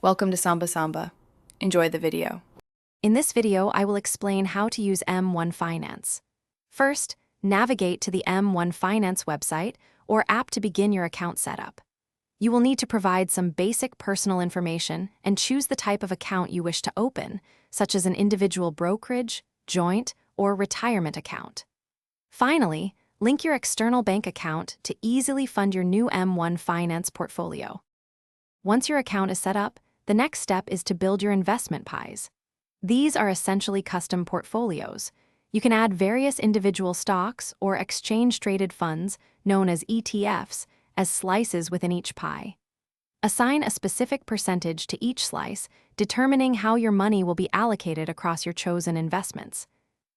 Welcome to Samba Samba. Enjoy the video. In this video, I will explain how to use M1 Finance. First, navigate to the M1 Finance website or app to begin your account setup. You will need to provide some basic personal information and choose the type of account you wish to open, such as an individual brokerage, joint, or retirement account. Finally, link your external bank account to easily fund your new M1 Finance portfolio. Once your account is set up, the next step is to build your investment pies. These are essentially custom portfolios. You can add various individual stocks or exchange-traded funds, known as ETFs, as slices within each pie. Assign a specific percentage to each slice, determining how your money will be allocated across your chosen investments.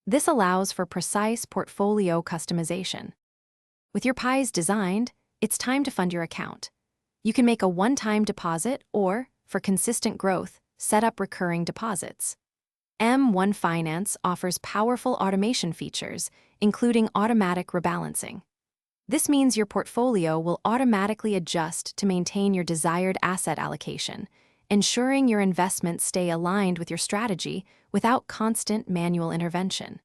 This allows for precise portfolio customization. With your pies designed, it's time to fund your account. You can make a one-time deposit or, for consistent growth, set up recurring deposits. M1 Finance offers powerful automation features, including automatic rebalancing. This means your portfolio will automatically adjust to maintain your desired asset allocation, ensuring your investments stay aligned with your strategy without constant manual intervention.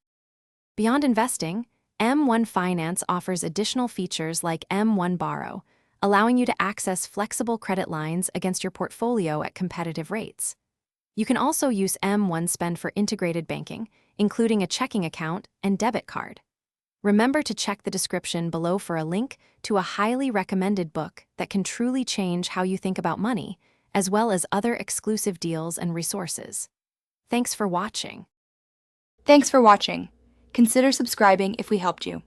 Beyond investing, M1 Finance offers additional features like M1 Borrow, allowing you to access flexible credit lines against your portfolio at competitive rates. You can also use M1 Spend for integrated banking, including a checking account and debit card. Remember to check the description below for a link to a highly recommended book that can truly change how you think about money, as well as other exclusive deals and resources. Thanks for watching. Thanks for watching. Consider subscribing if we helped you.